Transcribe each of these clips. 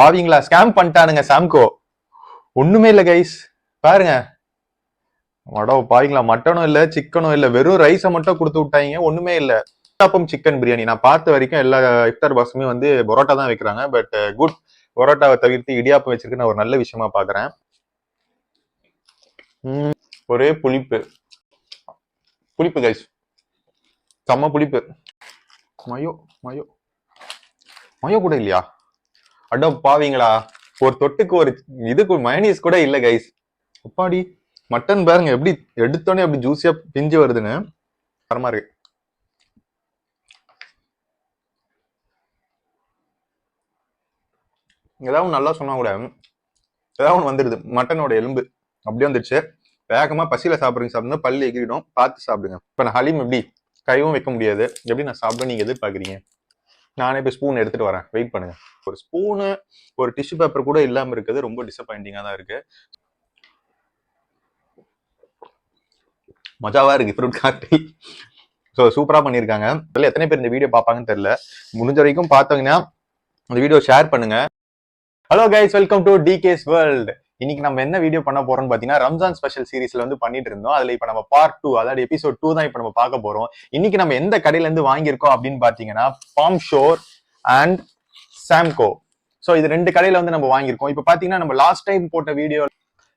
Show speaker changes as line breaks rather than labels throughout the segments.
பாவீங்களா, ஸ்கேம் பண்ணிட்டானுங்க சாம்கோ. ஒண்ணுமே இல்ல கைஸ், பாருங்க. அடோ பாவீங்களா, மட்டனும் இல்ல சிக்கனும் இல்ல, வெறும் ரைஸை மட்டும் கொடுத்து விட்டாங்க. ஒண்ணுமே இல்ல. இடியாப்பம் சிக்கன் பிரியாணி. நான் பார்த்த வரைக்கும் எல்லா இஃப்தார் பாக்ஸுமே வந்து பரோட்டா தான் வைக்கிறாங்க. பட் குட், பரோட்டாவை தவிர்த்து இடியாப்பம் வச்சிருக்கு நான் ஒரு நல்ல விஷயமா பாக்குறேன். ஒரே புளிப்பு புளிப்பு கைஸ், செம்ம புளிப்பு. மயோ மயோ மயோ கூட இல்லையா? அடோ பாவீங்களா, ஒரு தொட்டுக்கு ஒரு இதுக்கு மயனீஸ் கூட இல்ல கைஸ். அப்பாடி, மட்டன் பாருங்க எப்படி எடுத்தோடனே அப்படி ஜூஸியா பிஞ்சு வருதுன்னு, தரமா இருக்கு. ஏதாவது நல்லா சொன்னா கூட ஏதாவது ஒன்று வந்துடுது. மட்டனோட எலும்பு அப்படியே வந்துடுச்சு. வேகமா பசியில சாப்பிடுங்க, பல்லு எகிரிடும், பார்த்து சாப்பிடுங்க. இப்ப நான் ஹலீம் எப்படி கையும் வைக்க முடியாது, எப்படி நான் சாப்பிடுவேன் நீங்க எதிர்பார்க்குறீங்க? நானே போய் ஸ்பூன் எடுத்துட்டு வரேன், வெயிட் பண்ணுங்க. ஒரு ஸ்பூனு ஒரு டிஷ்யூ பேப்பர் கூட இல்லாம இருக்குது, ரொம்ப டிசப்பாயிண்டிங்கா தான் இருக்கு. மஜாவா இருக்கு ஃப்ரூட் காக்டெயில். ஸோ சூப்பரா பண்ணியிருக்காங்க. எத்தனை பேர் இந்த வீடியோ பார்ப்பாங்கன்னு தெரியல. முடிஞ்ச வரைக்கும் பார்த்தீங்கன்னா இந்த வீடியோ ஷேர் பண்ணுங்க. Hello guys, welcome to decays world. இன்னைக்கு நம்ம என்ன வீடியோ பண்ண போறோம்னு பாத்தீங்கன்னா, ரம்ஜான் ஸ்பெஷல் சீரிஸ்ல வந்து பண்ணிட்டு இருந்தோம். அதுல இப்ப நம்ம பார்ட் 2, அதாவது எபிசோட் 2 தான் இப்ப நம்ம பார்க்க போறோம். இன்னைக்கு நம்ம எந்த கடையில இருந்து வாங்கியிருக்கோம் அப்படின்னு பாத்தீங்கன்னா, bomb sure and Samco. So இது ரெண்டு கடையில வந்து நம்ம வாங்கியிருக்கோம். இப்ப பாத்தீங்கன்னா நம்ம லாஸ்ட் டைம் போட்ட வீடியோ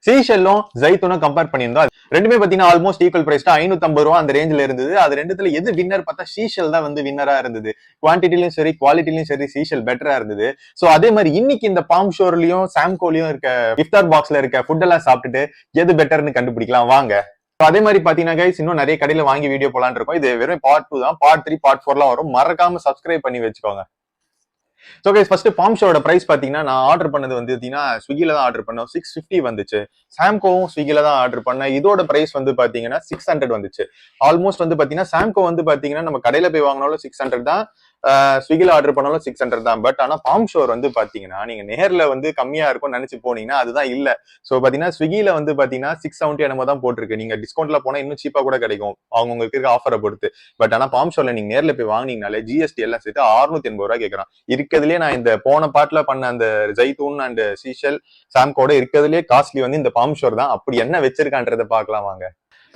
சீஷெல்லும் ஜைத்தூனும் கம்பேர் பண்ணியிருந்தோம். ரெண்டுமே பாத்தீங்கன்னா ஆல்மோஸ்ட் ஈக்குவல் பிரைஸ் தான், 550 ரூபா அந்த ரேஞ்சில இருந்தது. அது ரெண்டுத்துல எது வின்னர் பார்த்தா சீஷெல் தான் வந்து வின்னரா இருந்தது. குவான்டிட்டிலும் சரி குவாலிட்டிலும் சரி சீஷெல் பெட்டரா இருந்தது. சோ அதே மாதிரி இன்னைக்கு இந்த பாம் ஷோர்லயும் சாம்கோலயும் இருக்க இஃப்தார் பாக்ஸ்ல இருக்க ஃபுட் எல்லாம் சாப்பிட்டுட்டு எது பெட்டர்னு கண்டுபிடிக்கலாம் வாங்க. அதே மாதிரி பாத்தீங்கன்னா கைஸ், இன்னும் நிறைய கடையில வாங்கி வீடியோ போலான்னு இருக்கோம். இது வெறும் பார்ட் 2 தான், பார்ட் 3 பார்ட் 4 எல்லாம் வரும். மறக்காம சப்ஸ்கிரைப் பண்ணி வச்சுக்கோங்க. ஸோ கைஸ், ஃபர்ஸ்ட் பாம் ஷோட பிரைஸ் பாத்தீங்கன்னா, நான் ஆர்டர் பண்ணது வந்து பாத்தீங்கன்னா ஸ்விக்கில தான் ஆர்டர் பண்ணோம். 650 வந்துச்சு. சாம்கோவும் ஸ்விக்கில தான் ஆர்டர் பண்ணேன். இதோட பிரைஸ் வந்து பாத்தீங்கன்னா 600 வந்துச்சு. ஆல்மோஸ்ட் வந்து பாத்தீங்கன்னா சாம்கோ வந்து பாத்தீங்கன்னா நம்ம கடையில போய் வாங்கினாலும் 600 தான், ஸ்விக்கில ஆர்டர் பண்ணாலும் 600 தான். பட் ஆனா பாம் ஷோர் வந்து பாத்தீங்கன்னா நீங்க நேர்ல வந்து கம்மியா இருக்கும்னு நினைச்சு போனீங்கன்னா அதுதான் இல்ல. சோ பாத்தீங்கன்னா ஸ்விக்கில வந்து பாத்தீங்கன்னா 670 என்னமோ தான் போட்டிருக்கு. நீங்க டிஸ்கவுண்ட்ல போனா இன்னும் சீப்பா கூட கிடைக்கும், அவங்க உங்களுக்கு இருக்க ஆஃபரை பொறுத்து. பட் ஆனா பாம் ஷோர்ல நீங்க நேர்ல போய் வாங்கினீங்கனாலே ஜிஎஸ்டி எல்லாம் சேர்த்து 680 ரூபாய் கேட்கறான். இருக்கிறதுலயே நான் இந்த போன பாட்டுல பண்ண அந்த ஜைத்தூன் அண்ட் சீஷல் சாம்கோட இருக்கிறதுலயே காஸ்ட்லி வந்து இந்த பாம் ஷோர் தான். அப்படி என்ன வச்சிருக்கான்றதை பார்க்கலாம் வாங்க.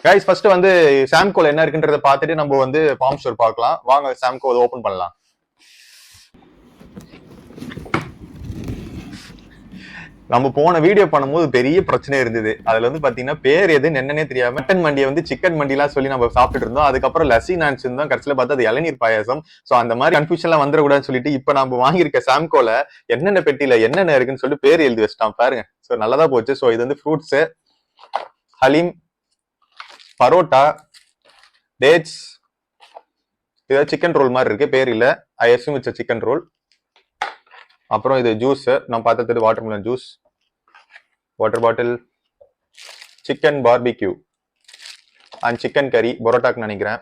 கைஸ், ஃபர்ஸ்ட் வந்து சாம்கோல என்ன இருக்குன்றத பார்த்துட்டு நம்ம வந்து பாம் ஷோர் பார்க்கலாம் வாங்க. சாம்கோ ஓபன் பண்ணலாம். நம்ம போன வீடியோ பண்ணும்போது பெரிய பிரச்சனை இருந்தது. அதுல வந்து பாத்தீங்கன்னா பேர் எதுன்னு என்னன்னே தெரியாம மட்டன் மண்டியை வந்து சிக்கன் மண்டி எல்லாம் சொல்லி நம்ம சாப்பிட்டு இருந்தோம். அதுக்கப்புறம் லஸ்ஸி நினைச்சிருந்தோம், கடைசியில பார்த்தா அது இளநீர் பாயாசம். சோ அந்த மாதிரி கன்ஃபியூஷன் எல்லாம் வந்துடக்கூடாதுன்னு சொல்லிட்டு இப்ப நம்ம வாங்கியிருக்க சாம்கோல என்னென்ன பெட்டியில என்னென்ன இருக்குன்னு சொல்லிட்டு பேர் எழுதி வச்சிட்டான் பாருங்க. சோ நல்லதா போச்சு. சோ இது வந்து ஃப்ரூட்ஸ், ஹலீம், பரோட்டா, டேட்ஸ், ஏதாவது சிக்கன் ரோல் மாதிரி இருக்கு, பேர் இல்ல. ஐ அஸ்யூம் இட்ஸ் சிக்கன் ரோல். அப்புறம் இது ஜூஸ், நான் பார்த்தது watermelon juice, water bottle, chicken barbecue and chicken கறி பரோட்டாக்கு நினைக்கிறேன்.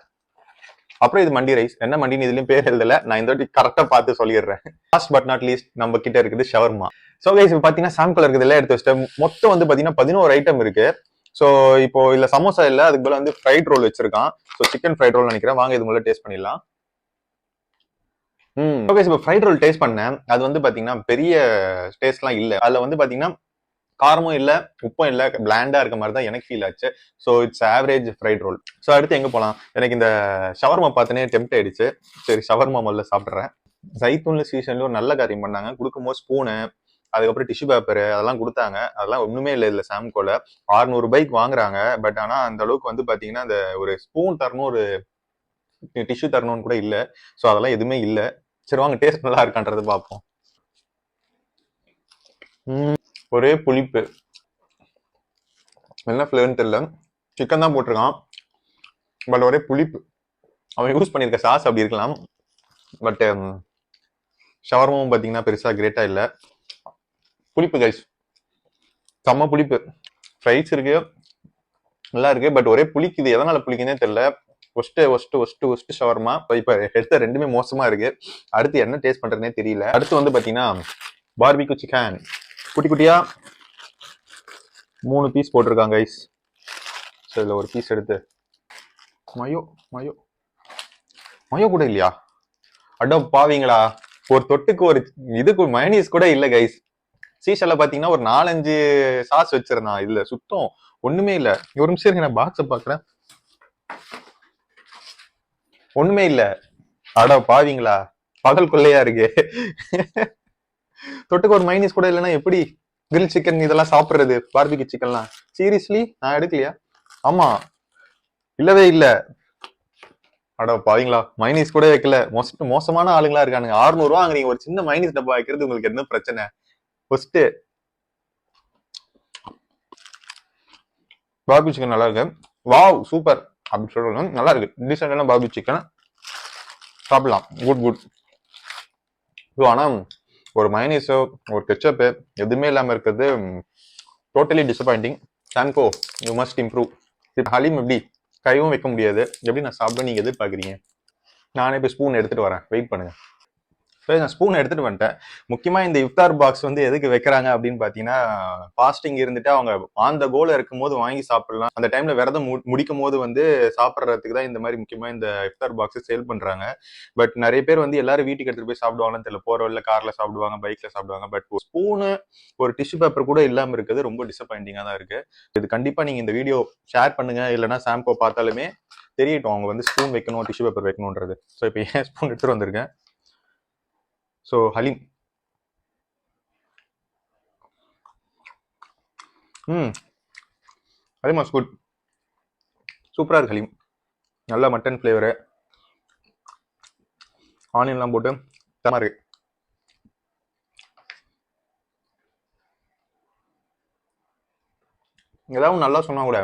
அப்புறம் இது மண்டி ரைஸ். என்ன மண்டின்னு இதுலயும் பேர் எழுதல, நான் இந்த வாட்டி கரெக்டா பார்த்து சொல்லிடுறேன். லாஸ்ட் பட் நாட் லீஸ்ட் நம்ம கிட்ட இருக்குது ஷவர்மா. சோ கைஸ், இப்போ பாத்தீங்கன்னா சாம்பிள் இருக்குது எல்லாம் எடுத்து வச்சிட்டேன். மொத்தம் வந்து பாத்தீங்கன்னா 11 ஐட்டம் இருக்கு. சோ இப்போ இல்ல சமோசா இல்ல, அதுக்கு பதிலா வந்து ஃப்ரைட் ரோல் வச்சிருக்கான். சோ சிக்கன் ஃப்ரைட் ரோல் நினைக்கிறேன். வாங்க இது முதல்ல டேஸ்ட் பண்ணிடலாம். ஓகே, இப்போ ஃப்ரைட் ரோல் டேஸ்ட் பண்ணேன். அது வந்து பாத்தீங்கன்னா பெரிய டேஸ்ட்லாம் இல்ல. அதுல வந்து பாத்தீங்கன்னா காரமும் இல்ல, உப்பும் இல்ல, பிளாண்டா இருக்க மாதிரி தான் எனக்கு ஃபீல் ஆச்சு. So it's average fried roll. So அடுத்து எங்க போலாம்? எனக்கு இந்த ஷவர்மா பார்த்தனே டெம்ப்ட் ஆயிடுச்சு. சரி, ஷவர்மா முதல்ல சாப்பிட்றேன். ஜைத்தூன்ல சீசன்ல ஒரு நல்ல காரியம் பண்ணாங்க. கொடுக்கும்போது ஸ்பூனு, அதுக்கப்புறம் டிஷ்யூ பேப்பர் அதெல்லாம் கொடுத்தாங்க. அதெல்லாம் ஒண்ணுமே இல்லை இதுல சாம்கோல. 600 ரூபாய்க்கு வாங்குறாங்க. பட் ஆனா அந்த அளவுக்கு வந்து பாத்தீங்கன்னா அந்த ஒரு ஸ்பூன் தரணும், ஒரு டிஷ்யூ தரணும்னு கூட இல்ல. ஸோ அதெல்லாம் எதுவுமே இல்ல. சரி வாங்க டேஸ்ட் நல்லா இருக்கான்றது பார்ப்போம். ஒரே புளிப்பு, என்ன ஃபிளேவர்னு தெரியல. சிக்கன் தான் போட்டிருக்கான், பட் ஒரே புளிப்பு. அவன் யூஸ் பண்ணியிருக்க சாஸ் அப்படி இருக்கலாம். பட் ஷவர்மாவும் பார்த்தீங்கன்னா பெருசா கிரேட்டா இல்லை. புளிப்பு கைஸ், செம்ம புளிப்பு. ஃப்ரைஸ் இருக்கு, நல்லா இருக்கு, பட் ஒரே புளிக்குது. எதனால புளிக்குதுன்னே தெரியல. Worst shawarma. இப்ப எடுத்த ரெண்டுமே மோசமா இருக்கு. அடுத்து என்ன டேஸ்ட் பண்றதுனே தெரியல. அடுத்து வந்து பாத்தீங்கன்னா பார்பிக்யூ சிக்கன், குட்டி குட்டியா 3 பீஸ் போட்டிருக்காங்க கைஸ். இதுல ஒரு பீஸ் எடுத்து மயோ மயோ மயோ கூட இல்லையா? அடோ பாவீங்களா, ஒரு தொட்டுக்கு ஒரு இதுக்கு மயனீஸ் கூட இல்ல கைஸ். சீஷல்ல பாத்தீங்கன்னா ஒரு 4-5 சாஸ் வச்சிருந்தான். இதுல சுத்தம் ஒண்ணுமே இல்ல. ஒரு நிமிஷம் இருங்க, நான் பாக்ஸ பாக்குறேன். ஒண்ணுமே இல்ல. அட பாவீங்களா, பகல் கொள்ளையா இருக்கு. தொட்டுக்கு ஒரு மைனஸ் கூட இல்லைன்னா எப்படி கிரில் சிக்கன் இதெல்லாம் சாப்பிடுறது? பார்பிக்யூ சிக்கன்லாம் சீரியஸ்லி நான் எடுக்கலையா? ஆமா, இல்லவே இல்ல. அட பாவீங்களா, மைனஸ் கூட வைக்கல. மோசமான ஆளுங்களா இருக்கானுங்க. 600 ரூபா வாங்குறீங்க, ஒரு சின்ன மைனஸ் டப்பா வைக்கிறது உங்களுக்கு என்ன பிரச்சனை? ஃபர்ஸ்ட் பார்பிக்யூ சிக்கன் நல்லா இருக்கு. வாவ் சூப்பர் அப்படி சொல்றேன். நல்லா இருக்கு, டீசென்டான பார்பிக்யூ சிக்கன் சாப்பிடலாம். Good good. ஆனா ஒரு மைனஸோ ஒரு கெச்சப்பு எதுவுமே இல்லாம இருக்கிறது totally disappointing. Samco you must improve. இப்போ ஹலீம் எப்படி கையும் வைக்க முடியாது, எப்படி நான் சாப்பிட நீங்க எதிர்பார்க்குறீங்க? நானே இப்போ ஸ்பூன் எடுத்துட்டு வரேன், வெயிட் பண்ணுங்க. நான் ஸ்பூன் எடுத்துட்டு வந்துட்டேன். முக்கியமா இந்த இஃப்தார் பாக்ஸ் வந்து எதுக்கு வைக்கிறாங்க அப்படின்னு பாத்தீங்கன்னா, ஃபாஸ்டிங் இருந்துட்டு அவங்க ஆன் த கோல இருக்கும் போது வாங்கி சாப்பிடலாம். அந்த டைம்ல விரதம் முடிக்கும் போது வந்து சாப்பிட்றதுக்கு தான் இந்த மாதிரி முக்கியமா இந்த இஃப்தார் பாக்ஸ் சேல் பண்றாங்க. பட் நிறைய பேர் வந்து எல்லாரும் வீட்டுக்கு எடுத்துட்டு போய் சாப்பிடுவாங்கன்னு தெரியல. போற வழியில கார்ல சாப்பிடுவாங்க, பைக்ல சாப்பிடுவாங்க. பட் ஸ்பூனு ஒரு டிஷ்யூ பேப்பர் கூட இல்லாம இருக்கிறது ரொம்ப டிசப்பாயிண்டிங்கா தான் இருக்கு. இது கண்டிப்பா நீங்க இந்த வீடியோ ஷேர் பண்ணுங்க, இல்லைன்னா சாம்கோ பார்த்தாலுமே தெரியட்டும் அவங்க வந்து ஸ்பூன் வைக்கணும், டிஷ்யூ பேப்பர் வைக்கணும்ன்றது. ஸோ இப்போ ஏன் ஸ்பூன் எடுத்துட்டு வந்திருக்கேன். So Haleem Haleem was good. சூப்பராக இருக்கு ஹலீம். நல்ல மட்டன் ஃப்ளேவரு, ஆனியன்லாம் போட்டு தரமா இருக்கு. ஏதாவது நல்லா சொன்னா கூட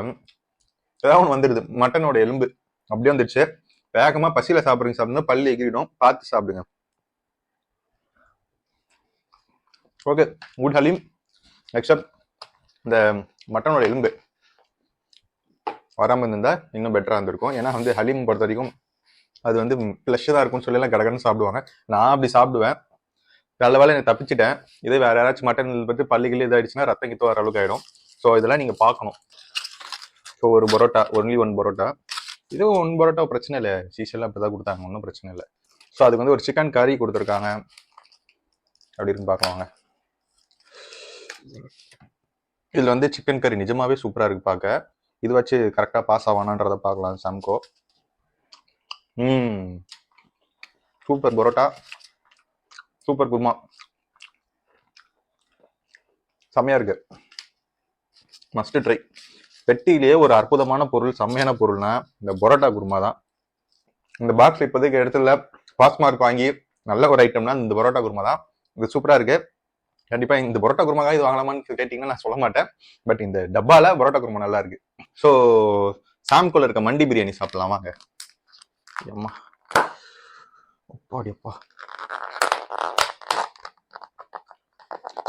ஏதாவது ஒன்று வந்துடுது. மட்டனோட எலும்பு அப்படியே வந்துடுச்சு. வேகமா பசியில சாப்பிடுங்க, பல்லு எகிரிடும், பார்த்து சாப்பிடுங்க. ஓகே குட் ஹலீம், எக்ஸப்ட் இந்த மட்டனோட எலும்பு வராமல் இருந்தா இன்னும் பெட்டரா இருந்திருக்கும். ஏன்னா வந்து ஹலீம் பொறுத்த வரைக்கும் அது வந்து ஃப்ளஷ்ஷாக இருக்கும்னு சொல்லி எல்லாம் கடகடன்னு சாப்பிடுவாங்க. நான் அப்படி சாப்பிடுவேன். நல்ல வேலை எனக்கு தப்பிச்சிட்டேன். இதே வேற யாராச்சும் மட்டன் பற்றி பள்ளிகளே இதாயிடுச்சுன்னா ரத்தம் கிட்ட வர அளவுக்கு ஆயிடும். ஸோ இதெல்லாம் நீங்க பார்க்கணும். ஸோ ஒரு பரோட்டா, ஒன்லி 1 பரோட்டா. இது 1 பரோட்டா பிரச்சனை இல்லை, சீசெல்லாம் அப்படிதான் கொடுத்தாங்க, ஒன்றும் பிரச்சனை இல்லை. ஸோ அதுக்கு வந்து ஒரு சிக்கன் கறி கொடுத்துருக்காங்க. அப்படி இருக்கு பார்க்கலாங்க. இதுல வந்து சிக்கன் கறி நிஜமாவே சூப்பரா இருக்கு பார்க்க. இது வச்சு கரெக்டா பாஸ் ஆவானான்றத பார்க்கலாம். சாம்கோ சூப்பர் பரோட்டா, சூப்பர் குருமா, செம்மையா இருக்கு. Must try. பெட்டியிலேயே ஒரு அற்புதமான பொருள், செம்மையான பொருள்னா இந்த பரோட்டா குருமா தான். இந்த பாக்ஸ் இப்போதைக்கு இடத்துல பாஸ் மார்க் வாங்கி நல்ல ஒரு ஐட்டம்னா இந்த பரோட்டா குருமா தான். இது சூப்பரா இருக்கு. கண்டிப்பா இந்த பரோட்டா குருமாக்காக இது வாங்கலாமான்னு கேட்டீங்கன்னா நான் சொல்ல மாட்டேன். பட் இந்த டப்பால பரோட்டா குருமா நல்லா இருக்கு. ஸோ சாம்கோல இருக்க மண்டி பிரியாணி சாப்பிடலாம் வாங்க. அம்மா அப்பாடிப்பா,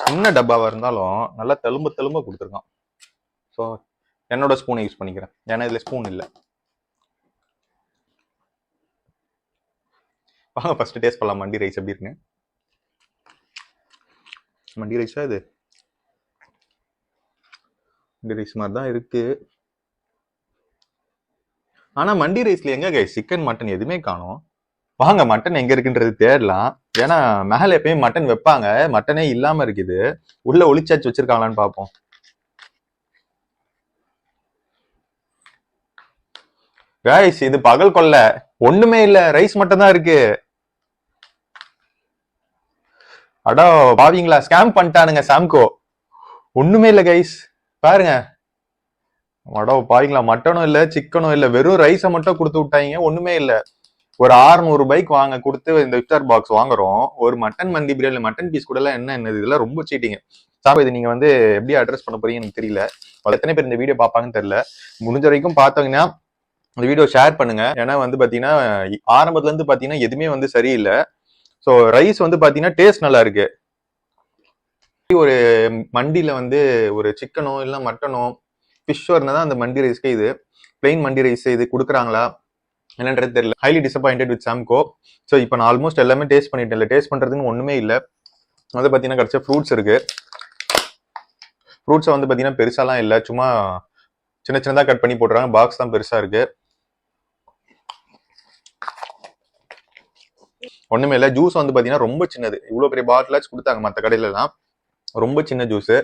சின்ன டப்பாவா இருந்தாலும் நல்லா தெலும்ப கொடுத்துருக்கான். ஸோ என்னோட ஸ்பூனை யூஸ் பண்ணிக்கிறேன், ஏன்னா இதுல ஸ்பூன் இல்லை. வாங்க ஃபர்ஸ்ட் டேஸ்ட் பண்ணலாம் மண்டி ரைஸ் எப்படி இருக்குன்னு. மண்டி ரைஸா இது? மண்டி ரைஸ் மாதிரி தான் இருக்கு. ஆனா மண்டி ரைஸ்ல எங்க கைஸ் சிக்கன் மட்டன் எதுவுமே காணோம். வாங்க மட்டன் எங்க இருக்குன்றது தேடலாம். ஏன்னா மேல எப்பயும் மட்டன் வைப்பாங்க, மட்டனே இல்லாம இருக்குது. உள்ள ஒளிச்சாச்சு வச்சிருக்காங்களான்னு பார்ப்போம். கைஸ் இது பகல் கொள்ள, ஒண்ணுமே இல்ல, ரைஸ் மட்டும் தான் இருக்கு. அடா பாவீங்களா, ஸ்கேம் பண்ணிட்டானுங்க சாம்கோ. ஒண்ணுமே இல்ல கைஸ், பாருங்க. அடா பாவீங்களா, மட்டனும் இல்ல, சிக்கனும் இல்ல, வெறும் ரைஸை மட்டும் கொடுத்து விட்டாங்க. ஒண்ணுமே இல்ல. ஒரு 600 பைக் வாங்க கொடுத்து இந்த இஃப்தார் பாக்ஸ் வாங்குறோம். ஒரு மட்டன் மண்டி பிரியாணி, மட்டன் பீஸ் கூட எல்லாம் என்னது, இதெல்லாம் ரொம்ப சீட்டிங்க. சாப்பா இது நீங்க வந்து எப்படி அட்ரஸ் பண்ண போறீங்கன்னு எனக்கு தெரியல. எத்தனை பேர் இந்த வீடியோ பார்ப்பாங்கன்னு தெரியல. முடிஞ்ச வரைக்கும் பார்த்தீங்கன்னா இந்த வீடியோ ஷேர் பண்ணுங்க. ஏன்னா வந்து பாத்தீங்கன்னா ஆரம்பத்துல இருந்து பாத்தீங்கன்னா எதுவுமே வந்து சரியில்லை. ஸோ ரைஸ் வந்து பாத்தீங்கன்னா டேஸ்ட் நல்லா இருக்கு. ஒரு மண்டியில வந்து ஒரு சிக்கனோ இல்ல மட்டனோ ஃபிஷ்ஷோ இருந்தாதான் அந்த மண்டி ரைஸ்க்கு இது பிளெயின் மண்டி ரைஸ் இது கொடுக்குறாங்களா என்னன்றது தெரியல. Highly disappointed with Samco. So இப்போ நான் ஆல்மோஸ்ட் எல்லாமே டேஸ்ட் பண்ணிட்டேன். இல்லை டேஸ்ட் பண்றதுன்னு ஒண்ணுமே இல்லை. வந்து பாத்தீங்கன்னா கிடைச்ச ஃப்ரூட்ஸ் இருக்கு. ஃப்ரூட்ஸை வந்து பாத்தீங்கன்னா பெருசாலாம் இல்லை, சும்மா சின்ன சின்னதா கட் பண்ணி போட்டுறாங்க. பாக்ஸ் தான் பெருசா இருக்கு. ஒண்ணுமே இல்லை. ஜூஸ் வந்து பாத்தீங்கன்னா ரொம்ப சின்னது, இவ்வளவு பெரிய பாட்டிலாச்சும் கொடுத்தாங்க மற்ற கடையில எல்லாம். ரொம்ப சின்ன ஜூஸ்.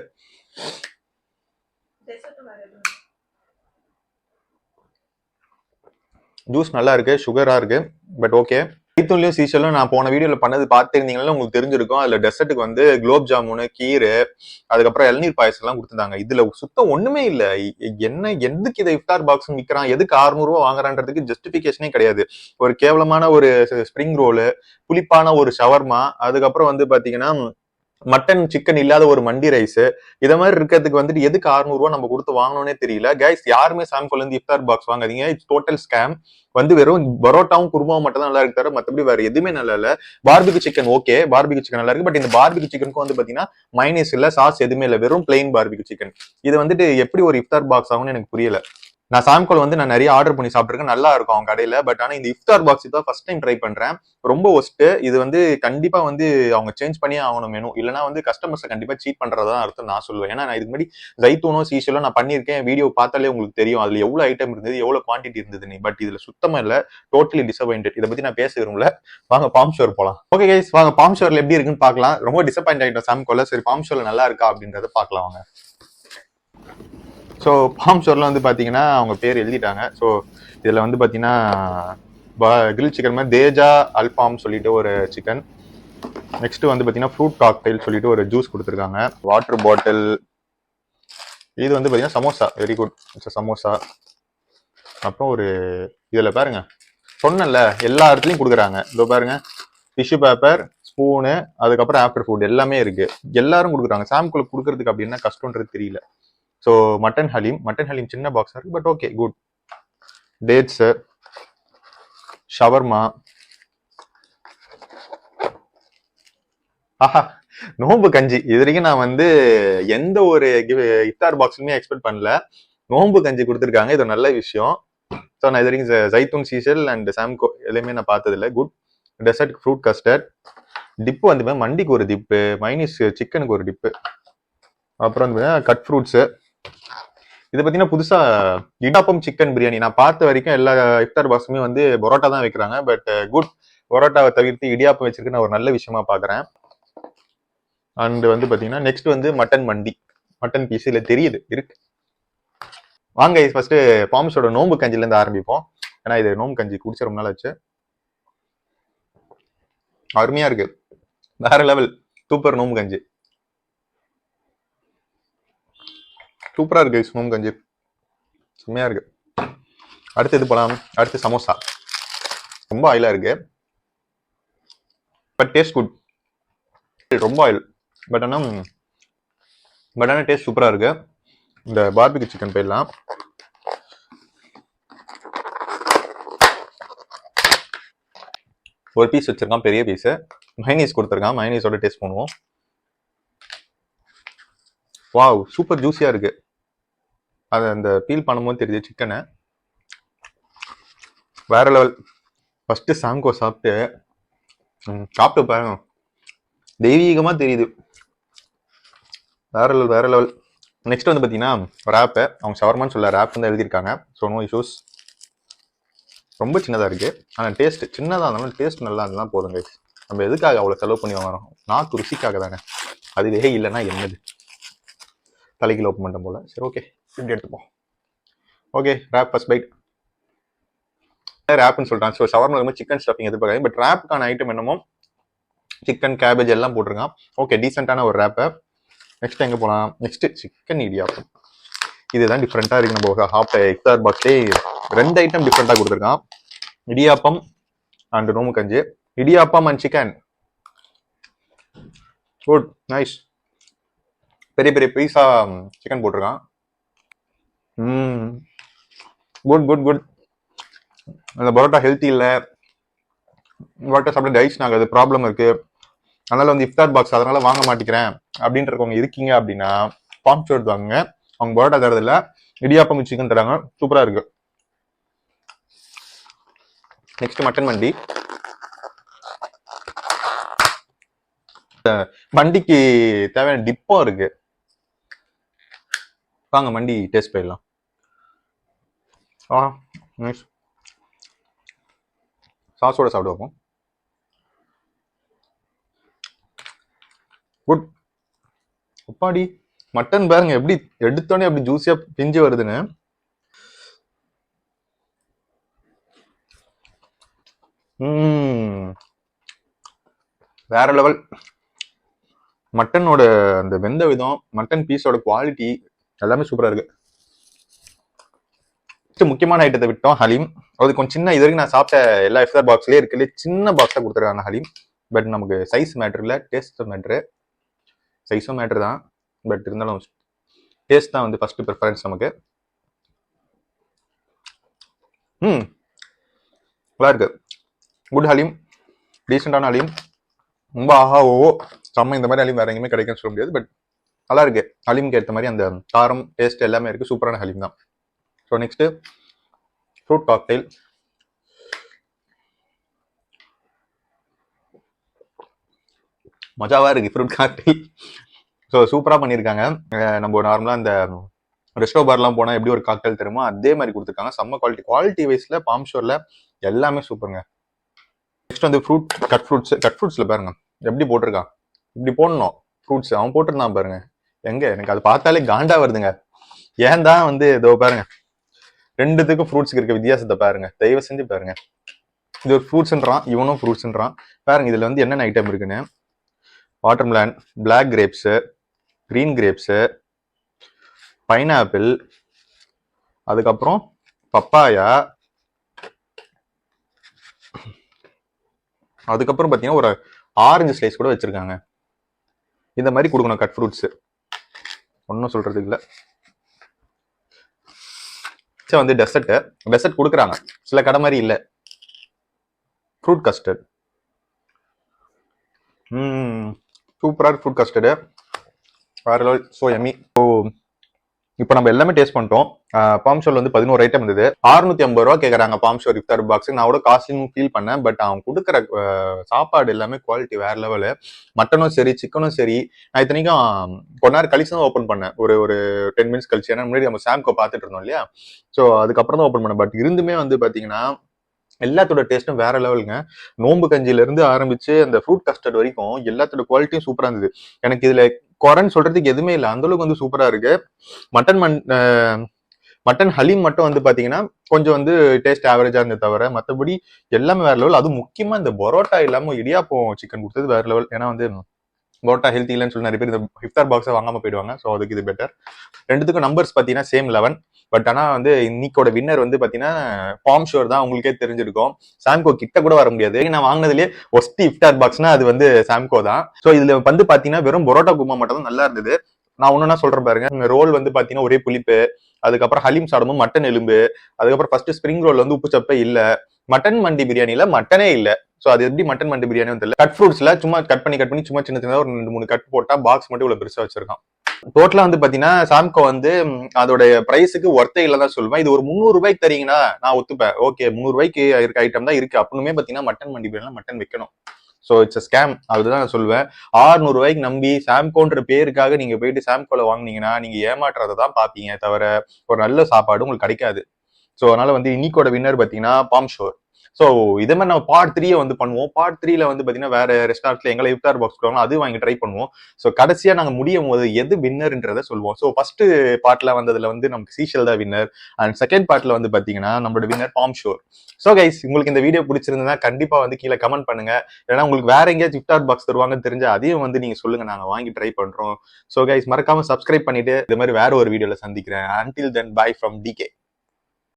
ஜூஸ் நல்லா இருக்கு, சுகரா இருக்கு, பட் ஓகே. ஜெய்தூன்லயும் சீசலும் நான் போன வீடியோல பண்ணது பார்த்திருந்தீங்கன்னா உங்களுக்கு தெரிஞ்சிருக்கும். அதுல டெசர்ட்டுக்கு வந்து குலோப் ஜாமுன், கீரு, அதுக்கப்புறம் இளநீர் பாயசம் எல்லாம் கொடுத்துருந்தாங்க. இதுல சுத்தம் ஒண்ணுமே இல்ல. என்ன எதுக்கு இதை இஃப்தார் பாக்ஸ் விற்கிறான், எதுக்கு 600 ரூபாய் வாங்குறான்றதுக்கு ஜஸ்டிபிகேஷனே கிடையாது. ஒரு கேவலமான ஒரு ஸ்பிரிங் ரோலு, புளிப்பான ஒரு ஷவர்மா, அதுக்கப்புறம் வந்து பாத்தீங்கன்னா மட்டன் சிக்கன் இல்லாத ஒரு மண்டி ரைஸ், இத மாதிரி இருக்கிறதுக்கு வந்துட்டு எதுக்கு 600 ரூபாய் நம்ம கொடுத்து வாங்கணும்னே தெரியல. கைஸ், யாருமே சாம்கோல இருந்து இஃப்தார் பாக்ஸ் வாங்காதீங்க. It's total scam. வந்து வெறும் பரோட்டாவும் குருமாவும் மட்டும் தான் நல்லா இருக்கு தவிர மத்தபடி வேற எதுவுமே நல்லா இல்ல. Barbecue chicken okay, barbecue chicken நல்லா இருக்கு. பட் இந்த பார்பிக்யூ சிக்கனுக்கு வந்து பாத்தீங்கன்னா மைனஸ் இல்ல, சாஸ் எதுவுமே இல்ல, வெறும் பிளெயின் பார்பிக்யூ சிக்கன். இது வந்துட்டு எப்படி ஒரு இஃப்தார் பாக்ஸ் ஆகும்னு எனக்கு புரியல. நான் சாம்கோல வந்து நான் நிறைய ஆர்டர் பண்ணி சாப்பிட்டுருக்கேன், நல்லா இருக்கும் அவங்க கடையில. பட் ஆனா இந்த இஃப்தார் பாக்ஸ் தான் ஃபர்ஸ்ட் டைம் ட்ரை பண்றேன். ரொம்ப ஒஸ்ட். இது வந்து கண்டிப்பா வந்து அவங்க சேஞ்ச் பண்ணியே ஆகணும் மெனு, இல்லைன்னா வந்து கஸ்டமர்ஸை கண்டிப்பா சீட் பண்றதா அர்த்தம் நான் சொல்லுவேன். ஏன்னா நான் இதுக்கு முன்னாடி ஜைத்தூனோ சீஷலோ நான் பண்ணியிருக்கேன், வீடியோ பார்த்தாலே உங்களுக்கு தெரியும் அதுல எவ்வளவு ஐட்டம் இருந்தது, எவ்வளவு குவான்டிட்டி இருந்தது. பட் இதுல சுத்தமா இல்ல, டோட்டலி டிசப்பாயிண்டட். இதை பத்தி நான் பேச விரும்பல. வாங்க பாம் ஷோர் போலாம். ஓகே கைஸ், வாங்க பாம் ஷோர்ல எப்படி இருக்குன்னு பாக்கலாம். ரொம்ப டிசப்பாயிண்ட் ஆயிட்டோம் சாம்கோல. சரி, பாம் ஷோர்ல நல்லா இருக்கா அப்படின்றத பாக்கலாம் வாங்க. ஸோ பாம் ஷோர்ல வந்து பாத்தீங்கன்னா அவங்க பேர் எழுதிட்டாங்க. ஸோ இதுல வந்து பாத்தீங்கன்னா கிரில் சிக்கன் மாதிரி தேஜா அல்பாம் சொல்லிட்டு ஒரு சிக்கன். நெக்ஸ்ட் வந்து பாத்தீங்கன்னா ஃப்ரூட் காக்டெயில் சொல்லிட்டு ஒரு ஜூஸ் கொடுத்துருக்காங்க, வாட்டர் பாட்டில். இது வந்து பாத்தீங்கன்னா சமோசா, வெரி குட், சமோசா. அப்புறம் ஒரு இதுல பாருங்க, சொன்னல எல்லா இடத்துலயும் கொடுக்குறாங்க. இதோ பாருங்க, டிஷ்யூ பேப்பர், ஸ்பூனு, அதுக்கப்புறம் ஆஃப்டர் ஃபுட் எல்லாமே இருக்கு. எல்லாரும் கொடுக்குறாங்க. சாம்குள்ள கொடுக்கறதுக்கு அப்படி என்ன கஷ்டம்ன்றது தெரியல. ஸோ மட்டன் ஹலீம் சின்ன பாக்ஸா இருக்கு, but okay, good. Dates, shawarma. ஆஹா, நோம்பு கஞ்சி. இது வரைக்கும் நான் வந்து எந்த ஒரு இஃப்தார் பாக்ஸ்லுமே எக்ஸ்பெக்ட் பண்ணல. நோம்பு கஞ்சி கொடுத்துருக்காங்க, இது நல்ல விஷயம். ஸோ நான் இது வரைக்கும் ஜைத்தூன் சீசல் அண்ட் சாம்கோ எதுவுமே நான் பார்த்தது இல்லை. Good. Dessert fruit custard. Dip வந்து மண்டிக்கு ஒரு டிப்பு, மைனஸ் சிக்கனுக்கு ஒரு டிப்பு. அப்புறம் வந்து கட் ஃப்ரூட்ஸு. இது பார்த்தீங்கன்னா புதுசா இடாப்பம் சிக்கன் பிரியாணி. நான் பார்த்த வரைக்கும் எல்லா இஃப்தார் பாக்ஸுமே வந்து பரோட்டா தான் வைக்கிறாங்க. பட் குட், பரோட்டாவை தவிர்த்து இடியாப்பம் வச்சிருக்கு, நான் ஒரு நல்ல விஷயமா பாக்குறேன். அண்ட் வந்து பாத்தீங்கன்னா நெக்ஸ்ட் வந்து மட்டன் மண்டி, மட்டன் பீஸ் இல்ல தெரியுது இருக்கு. வாங்க ஃபர்ஸ்ட் பாம்ஸோட நோம்பு கஞ்சில இருந்து ஆரம்பிப்போம். ஏன்னா இது நோம்பு கஞ்சி குடிச்ச ரொம்ப நாள் ஆச்சு. அருமையா இருக்கு, வேற லெவல், சூப்பர் நோம்பு கஞ்சி, சூப்பரா இருக்கு நோம்பு கஞ்சி, செம்மையா இருக்கு. அடுத்து இது போலாம். அடுத்து சமோசா. ரொம்ப ஆயிலா இருக்கு, பட் டேஸ்ட் குட். ரொம்ப ஆயில், பட் ஆனா டேஸ்ட் சூப்பரா இருக்கு. இந்த பார்பிக்யூ சிக்கன் போயிடலாம். ஒரு பீஸ் வச்சிருக்கான், பெரிய பீஸ். மைனீஸ் கொடுத்துருக்கான், மைனீஸோட டேஸ்ட் பண்ணுவோம். வாவ், சூப்பர் ஜூஸியா இருக்கு. அது அந்த பீல் பண்ணும்போது தெரியுது சிக்கனை, வேற லெவல். ஃபர்ஸ்ட் சாங்கோ சாப்பிட்டு பாருங்க, தெய்வீகமா தெரியுது, வேற லெவல் வேற லெவல். நெக்ஸ்ட் வந்து பாத்தீங்கன்னா ரேப்பு. அவங்க ஷவர்மான்னு சொல்ல ரேப் வந்து எழுதியிருக்காங்க. So no issues. ரொம்ப சின்னதா இருக்கு, ஆனா டேஸ்ட் சின்னதா இருந்தாலும் டேஸ்ட் நல்லா இருந்தாலும் போதுங்க. நம்ம எதுக்காக அவ்வளவு செலவு பண்ணி வாங்குறோம்? நாக்கு ருசிக்காக தானே. அதுவே இல்லைன்னா என்னது, தலைக்கு ஓப்பன் பண்ண போல. சரி, ஓகே, இப்படி எடுத்துப்போம். Okay, wrap first bite. ரேப்னு சொல்றாங்க. ஸோ ஷவர்மா ரொம்ப சிக்கன் ஸ்டஃபிங் எதிர்பார்க்காது. பட் ரேப்புக்கான ஐட்டம் என்னமோ சிக்கன், கேபேஜ் எல்லாம் போட்டிருக்கான். ஓகே, டீசென்டான ஒரு ரேப்பு. நெக்ஸ்ட் எங்க போலாம்? Next chicken idiyappam. இதுதான் டிஃப்ரெண்டா இருக்கு. நம்ம ஹாஃப் இஃப்தார் பாக்ஸ்லேயே 2 ஐட்டம் டிஃப்ரெண்டா கொடுத்துருக்கான், இடியாப்பம் அண்ட் நோம்பு கஞ்சி. Idiyappam and chicken, good, nice. பெரிய பெரிய பீஸா சிக்கன் போட்டிருக்கான். Good good good. அந்த பரோட்டா ஹெல்த்தி இல்லை, பரோட்டா சாப்பிட டைஜஷன் ஆகாது, ப்ராப்ளம் இருக்கு. அதனால வந்து இஃப்தார் பாக்ஸ் அதனால வாங்க மாட்டேங்கிறேன் அப்படின்றவங்க இருக்கீங்க அப்படின்னா பாம் ஷோர் வாங்க. அவங்க பரோட்டா தரது இல்ல, இடியாப்பம் சிக்கன் தராங்க, சூப்பரா இருக்கு. நெக்ஸ்ட் மட்டன் மண்டி. மண்டிக்கு தேவையான டிப்பும் இருக்கு. வாங்க மண்டி டேஸ்ட் போயிடலாம். நைஸ். சாஸோட சாப்பிட வைப்போம். குட். உப்பாடி மட்டன் பாருங்க எப்படி எடுத்தோடனே எப்படி ஜூஸியா பிஞ்சு வருதுன்னு. வேற லெவல். மட்டனோட அந்த வெந்த விதம், மட்டன் பீஸோட குவாலிட்டி எல்லாமே சூப்பரா இருக்கு. முக்கியமான ஐட்டத்தை விட்டோம் ஹலீம். அது கொஞ்சம் சின்ன, இது வரைக்கும் நான் சாப்பிட்ட எல்லா இஃப்தார் பாக்ஸ்லயே இருக்குல்ல சின்ன பாக்ஸா கொடுத்துருக்காங்க ஹலீம். பட் நமக்கு சைஸ் மேட்ரு இல்லை, டேஸ்ட் மேட்ரு. சைஸும் மேட்ரு தான், பட் இருந்தாலும் டேஸ்ட் தான் வந்து ஃபர்ஸ்ட் ப்ரிஃபரன்ஸ் நமக்கு. நல்லா இருக்கு. குட் ஹலீம், டீசெண்டான ஹலீம். ரொம்ப ஆஹா ஓ செம்ம. இந்த மாதிரி ஹலீம் வேற எங்கேயுமே கிடைக்கும்னு சொல்ல முடியாது, பட் நல்லா இருக்கு. ஹலீம்க்கு ஏற்ற மாதிரி அந்த காரம் டேஸ்ட் எல்லாமே இருக்கு. சூப்பரான ஹலீம் தான். So next fruit cocktail. மஜாவா இருக்கு ஃப்ரூட் காக்டெயில். ஸோ சூப்பராக பண்ணியிருக்காங்க. நம்ம நார்மலாக இந்த ரெஸ்டோ பார்லாம் போனால் எப்படி ஒரு காக்டெயில் தருமோ அதே மாதிரி கொடுத்துருக்காங்க. செம்ம குவாலிட்டி வைஸ்ல பாம் ஷோர்ல எல்லாமே சூப்பருங்க. நெக்ஸ்ட் வந்து கட் ஃப்ரூட்ஸ்ல பாருங்க எப்படி போட்டிருக்கான். இப்படி போடணும் ஃப்ரூட்ஸ். அவன் போட்டிருந்தான் பாருங்க. எங்க எனக்கு அது பார்த்தாலே காண்டா வருதுங்க. ஏன் தான் வந்து இதோ பாருங்க, ரெண்டுத்துக்கும் ஃப்ரூட்ஸ்க்கு இருக்க வித்தியாசத்தை பாருங்க, தயவு செஞ்சு பாருங்க. இது ஒரு ஃப்ரூட்ஸ்ன்றான், இவனும் ஃப்ரூட்ஸ்ன்றான். பாருங்க இதுல வந்து என்னென்ன ஐட்டம் இருக்குன்னு. Watermelon, black grapes, green grapes, pineapple, அதுக்கப்புறம் பப்பாயா, அதுக்கப்புறம் பாத்தீங்கன்னா ஒரு ஆரஞ்சு ஸ்லைஸ் கூட வச்சிருக்காங்க. இந்த மாதிரி கொடுக்கணும் கட் ஃப்ரூட்ஸ். ஒன்னும் சொல்றதுக்கு இல்லை. வந்து டெசர்ட் கொடுக்குறாங்க, சில கடை மாதிரி இல்லை. ஃப்ரூட் கஸ்டர்ட், சூப்பரா இருக்கு ஃப்ரூட் கஸ்டர்டு. வேற சோ எம்மி. இப்போ நம்ம எல்லாமே டேஸ்ட் பண்ணிட்டோம். பாம் ஷோர்ல வந்து 11 ஐட்டம் இருந்தது. 650 ரூபா கேட்கறாங்க பாம் ஷோர் இஃப்தார் பாக்ஸ். நான் கூட காஸ்ட்லின்னு ஃபீல் பண்ணேன், பட் அவன் கொடுக்குற சாப்பாடு எல்லாமே குவாலிட்டி வேற லெவலு. மட்டனும் சரி, சிக்கனும் சரி. நான் இத்தனைக்கும் கொஞ்ச நேரம் கழிச்சு தான் ஓப்பன் பண்ணேன், ஒரு 10 மினிட்ஸ் கழிச்சு. ஏன்னா முன்னாடி நம்ம சாம்கோ பார்த்துட்டு இருந்தோம் இல்லையா, ஸோ அதுக்கப்புறம் தான் ஓப்பன் பண்ணேன். பட் இருந்துமே வந்து பாத்தீங்கன்னா எல்லாத்தோட டேஸ்ட்டும் வேற லெவலுங்க. நோம்பு கஞ்சில இருந்து ஆரம்பிச்சு அந்த ஃப்ரூட் கஸ்டர்ட் வரைக்கும் எல்லாத்தோட குவாலிட்டியும் சூப்பரா இருந்தது. எனக்கு இதுல குறைன்னு சொல்றதுக்கு எதுவுமே இல்லை, அந்த அளவுக்கு வந்து சூப்பரா இருக்கு. மட்டன் ஹலீம் மட்டும் வந்து பாத்தீங்கன்னா கொஞ்சம் வந்து டேஸ்ட் ஆவரேஜா இருந்தது தவிர மற்றபடி எல்லாமே வேற லெவல். அதுவும் முக்கியமா இந்த பரோட்டா இல்லாம இடியாப்பம் சிக்கன் கொடுத்தது வேற லெவல். ஏன்னா வந்து பரோட்டா ஹெல்த்தி இல்லைன்னு சொல்லி நிறைய பேர் இந்த இஃப்தார் பாக்ஸை வாங்காம போயிடுவாங்க. ஸோ அதுக்கு இது பெட்டர். ரெண்டுத்துக்கும் நம்பர்ஸ் பார்த்தீங்கன்னா சேம் 11. பட் ஆனால் வந்து இன்னைக்கோட வின்னர் வந்து பார்த்தீங்கன்னா பாம் ஷோர் தான். உங்களுக்கே தெரிஞ்சிருக்கும், சாம்கோ கிட்ட கூட வர முடியாது. நான் வாங்கினதுலேயே ஒஸ்ட் இஃப்தார் பாக்ஸ்னா அது வந்து சாம்கோ தான். ஸோ இதுல வந்து பார்த்தீங்கன்னா வெறும் பரோட்டா குருமா மட்டும் தான் நல்லா இருந்தது. நான் ஒன்னுன்னா சொல்றேன் பாருங்க. ரோல் வந்து பாத்தீங்கன்னா ஒரே புளிப்பு, அதுக்கப்புறம் ஹலீம் சாடமும் மட்டன் எலும்பு, அதுக்கப்புறம் ஃபர்ஸ்ட் ஸ்பிரிங் ரோல் வந்து உப்பு சப்பே இல்ல, மட்டன் மண்டி பிரியாணில மட்டனே இல்ல. சோ அது எப்படி மட்டன் மண்டி பிரியாணி தெரியல. கட் ஃப்ரூட்ஸ்ல சும்மா கட் பண்ணி சும்மா சின்ன சின்னதா ஒரு 2-3 கட் போட்டா பாக்ஸ் மட்டும் இவ்வளவு பெருசா வச்சிருக்கான். டோட்டலா வந்து பாத்தீங்கன்னா சாம்கோ வந்து அதோட பிரைஸுக்கு ஒர்த்தே இல்லதான் சொல்லுவேன். இது ஒரு 300 ரூபாய்க்கு தரீங்கன்னா நான் ஒத்துப்பேன். ஓகே 300 ரூபாய்க்கு இருக்க ஐட்டம் தான் இருக்கு. அப்படின்னுமே பாத்தீங்கன்னா மட்டன் மண்டி பிரியாணி மட்டன் வைக்கணும். So it's scam. அதுதான் நான் சொல்லுவேன். 600 ரூபாய்க்கு நம்பி சாம்கோன்ற பேருக்காக நீங்க போயிட்டு சாம்கோல வாங்கினீங்கன்னா நீங்க ஏமாற்றதை தான் பாப்பீங்க தவிர ஒரு நல்ல சாப்பாடு உங்களுக்கு கிடைக்காது. சோ அதனால வந்து இன்னைக்கோட வின்னர் பாத்தீங்கன்னா பாம் ஷோர். ஸோ இதே மாதிரி நம்ம பார்ட் 3 வந்து பண்ணுவோம். பார்ட் 3ல வந்து பாத்தீங்கன்னா வேற ரெஸ்டாரண்ட்ல எங்களை இஃப்தார் பாக்ஸ் கொடுவாங்க, அது வாங்கி ட்ரை பண்ணுவோம். ஸோ கடைசியா நாங்க முடியும் போது எது வின்னர்ன்றதை சொல்லுவோம். ஸோ ஃபர்ஸ்ட் பார்ட்ல வந்ததுல வந்து நமக்கு சீஷல் தான் வின்னர். அண்ட் செகண்ட் பார்ட்ல வந்து பாத்தீங்கன்னா நம்மளோட winner Palm Shore. So guys, உங்களுக்கு இந்த வீடியோ பிடிச்சிருந்தா கண்டிப்பா வந்து கீழே கமெண்ட் பண்ணுங்க. ஏன்னா உங்களுக்கு வேற எங்கேயாச்சும் இஃப்தார் பாக்ஸ் தருவாங்கன்னு தெரிஞ்சா அதையும் வந்து நீங்க சொல்லுங்க, நாங்க வாங்கி ட்ரை பண்றோம். ஸோ கைஸ், மறக்காம சப்ஸ்கிரைப் பண்ணிட்டு இது மாதிரி வேற ஒரு வீடியோல சந்திக்கிறேன். Until then, bye from DK.